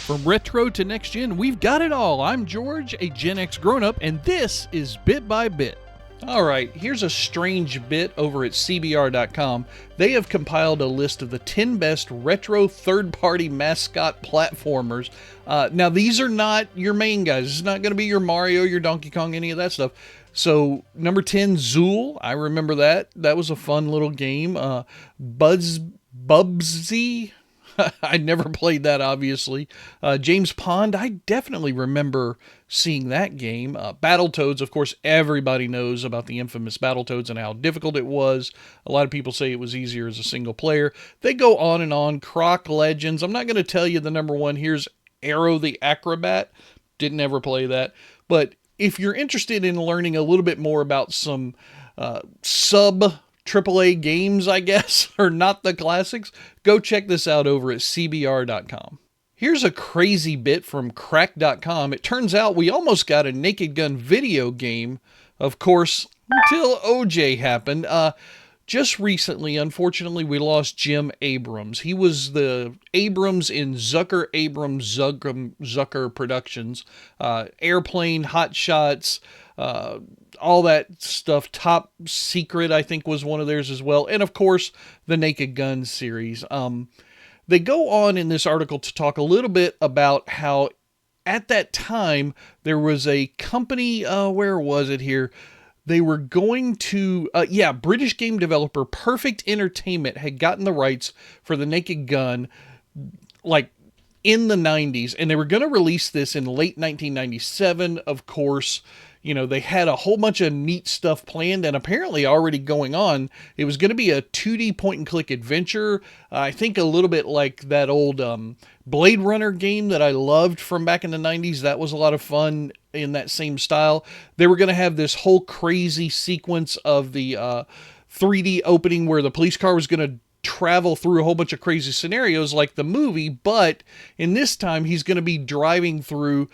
From retro to next gen, we've got it all. I'm George, a Gen X grown-up, and this is Bit by Bit. Alright, here's a strange bit over at CBR.com. They have compiled a list of the 10 best retro third-party mascot platformers. Now, these are not your main guys. This is not going to be your Mario, your Donkey Kong, any of that stuff. So, number 10, Zool. I remember that. That was a fun little game. Bubsy. I never played that, obviously. James Pond, I definitely remember seeing that game. Battletoads, of course, everybody knows about the infamous Battletoads and how difficult it was. A lot of people say it was easier as a single player. They go on and on. Croc Legends. I'm not going to tell you the number one. Here's Arrow the Acrobat. Didn't ever play that. But if you're interested in learning a little bit more about some AAA games, I guess, or not the classics, go check this out over at CBR.com. Here's a crazy bit from Crack.com. It turns out we almost got a Naked Gun video game, of course, until OJ happened. Just recently, unfortunately, we lost Jim Abrams. He was the Abrams in Zucker Productions. Airplane, Hot Shots, all that stuff. Top Secret, I think, was one of theirs as well. And, of course, the Naked Gun series. They go on in this article to talk a little bit about how at that time there was a company, where was it here? They were going to, British game developer Perfect Entertainment had gotten the rights for the Naked Gun, like, in the 90s, and they were going to release this in late 1997, of course. You know, they had a whole bunch of neat stuff planned and apparently already going on. It was going to be a 2D point-and-click adventure. I think a little bit like that old Blade Runner game that I loved from back in the 90s. That was a lot of fun in that same style. They were going to have this whole crazy sequence of the 3D opening where the police car was going to travel through a whole bunch of crazy scenarios like the movie, but in this time he's going to be driving through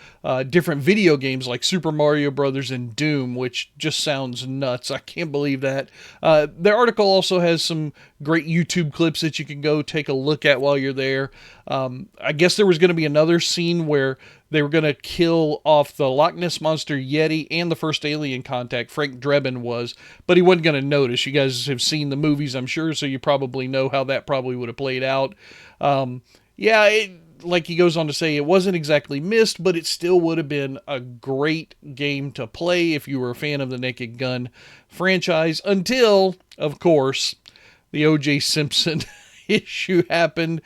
different video games like Super Mario Brothers and Doom, which just sounds nuts. I can't believe that. Their article also has some great YouTube clips that you can go take a look at while you're there. I guess there was going to be another scene where they were going to kill off the Loch Ness Monster Yeti and the first alien contact, Frank Drebin was, but he wasn't going to notice. You guys have seen the movies, I'm sure, so you probably know how that probably would have played out. Like he goes on to say, it wasn't exactly missed, but it still would have been a great game to play if you were a fan of the Naked Gun franchise, until, of course, the O.J. Simpson issue happened.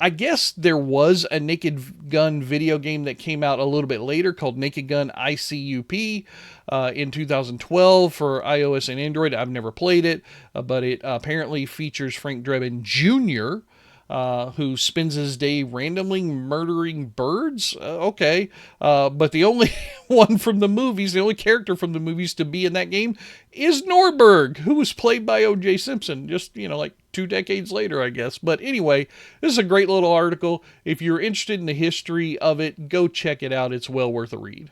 I guess there was a Naked Gun video game that came out a little bit later called Naked Gun ICUP in 2012 for iOS and Android. I've never played it, but it apparently features Frank Drebin Jr., who spends his day randomly murdering birds. But the only one from the movies, the only character from the movies to be in that game is Norberg, who was played by O.J. Simpson, just, like 2 decades later, I guess. But anyway, this is a great little article. If you're interested in the history of it, go check it out. It's well worth a read.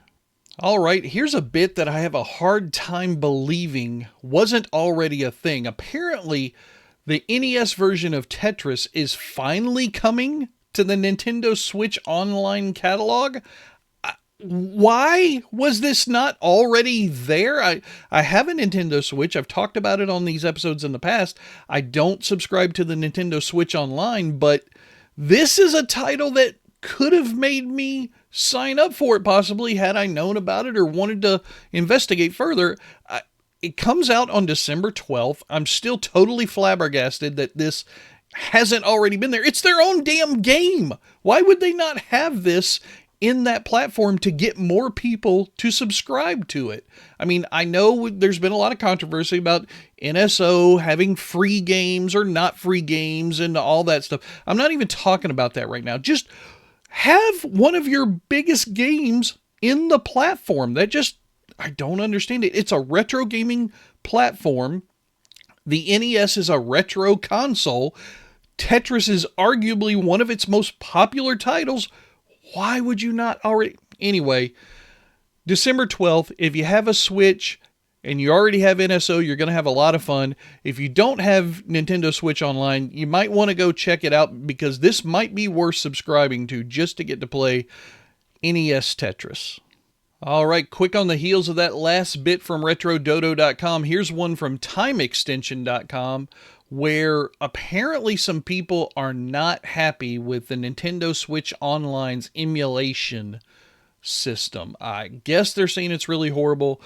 All right, here's a bit that I have a hard time believing wasn't already a thing. Apparently, the NES version of Tetris is finally coming to the Nintendo Switch Online catalog. Why was this not already there? I have a Nintendo Switch. I've talked about it on these episodes in the past. I don't subscribe to the Nintendo Switch Online, but this is a title that could have made me sign up for it, possibly, had I known about it or wanted to investigate further. It comes out on December 12th. I'm still totally flabbergasted that this hasn't already been there. It's their own damn game. Why would they not have this in that platform to get more people to subscribe to it? I mean, I know there's been a lot of controversy about NSO having free games or not free games and all that stuff. I'm not even talking about that right now. Just have one of your biggest games in the platform. I don't understand it. It's a retro gaming platform. The NES is a retro console. Tetris is arguably one of its most popular titles. Why would you not already? Anyway, December 12th, if you have a Switch and you already have NSO, you're going to have a lot of fun. If you don't have Nintendo Switch Online, you might want to go check it out, because this might be worth subscribing to just to get to play NES Tetris. All right, quick on the heels of that last bit from RetroDodo.com, here's one from TimeExtension.com, where apparently some people are not happy with the Nintendo Switch Online's emulation system. I guess they're saying it's really horrible.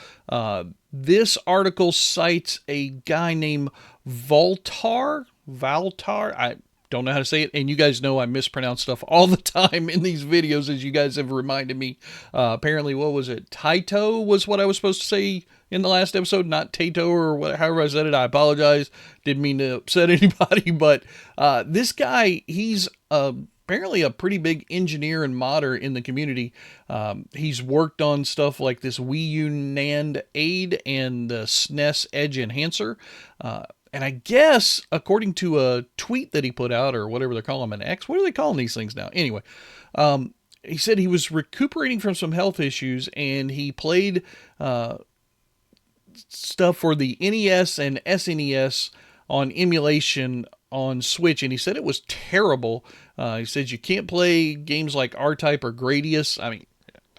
This article cites a guy named Valtar. I don't know how to say it, and you guys know I mispronounce stuff all the time in these videos, as you guys have reminded me. Apparently, what was it? Taito was what I was supposed to say in the last episode, not Tato, or however I said it. I apologize. Didn't mean to upset anybody, but this guy, he's apparently a pretty big engineer and modder in the community. He's worked on stuff like this Wii U NAND Aid and the SNES Edge Enhancer. And I guess, according to a tweet that he put out, or whatever they're calling them, an X, what are they calling these things now? Anyway, he said he was recuperating from some health issues, and he played stuff for the NES and SNES on emulation on Switch, and he said it was terrible. He says you can't play games like R-Type or Gradius. I mean,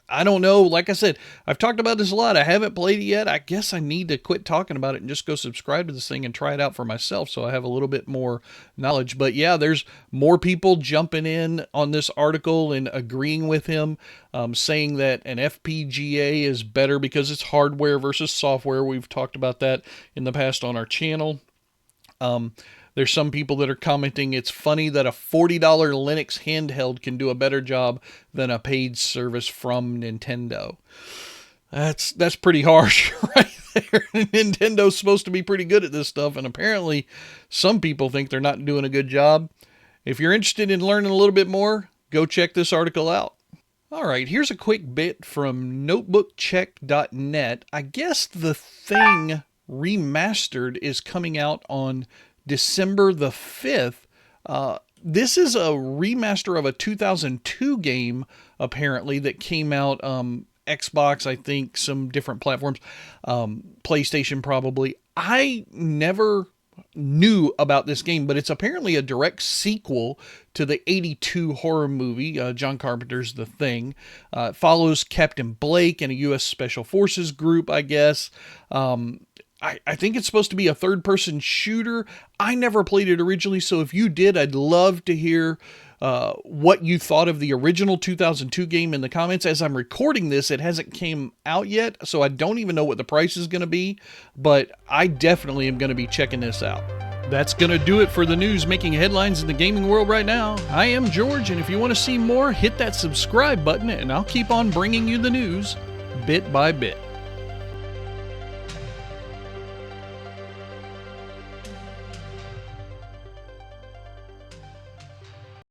I don't know. Like I said, I've talked about this a lot. I haven't played it yet. I guess I need to quit talking about it and just go subscribe to this thing and try it out for myself, so I have a little bit more knowledge. But yeah, there's more people jumping in on this article and agreeing with him, saying that an FPGA is better because it's hardware versus software. We've talked about that in the past on our channel. There's some people that are commenting it's funny that a $40 Linux handheld can do a better job than a paid service from Nintendo. That's pretty harsh right there. Nintendo's supposed to be pretty good at this stuff, and apparently some people think they're not doing a good job. If you're interested in learning a little bit more, go check this article out. All right, here's a quick bit from notebookcheck.net. I guess the Thing Remastered is coming out on December the 5th. This is a remaster of a 2002 game, apparently, that came out, Xbox, I think, some different platforms, PlayStation probably. I never knew about this game, but it's apparently a direct sequel to the 82 horror movie, John Carpenter's The Thing. It follows Captain Blake and a U.S. Special Forces group, I guess. I think it's supposed to be a third-person shooter. I never played it originally, so if you did, I'd love to hear what you thought of the original 2002 game in the comments. As I'm recording this, it hasn't came out yet, so I don't even know what the price is going to be, but I definitely am going to be checking this out. That's going to do it for the news making headlines in the gaming world right now. I am George, and if you want to see more, hit that subscribe button, and I'll keep on bringing you the news bit by bit.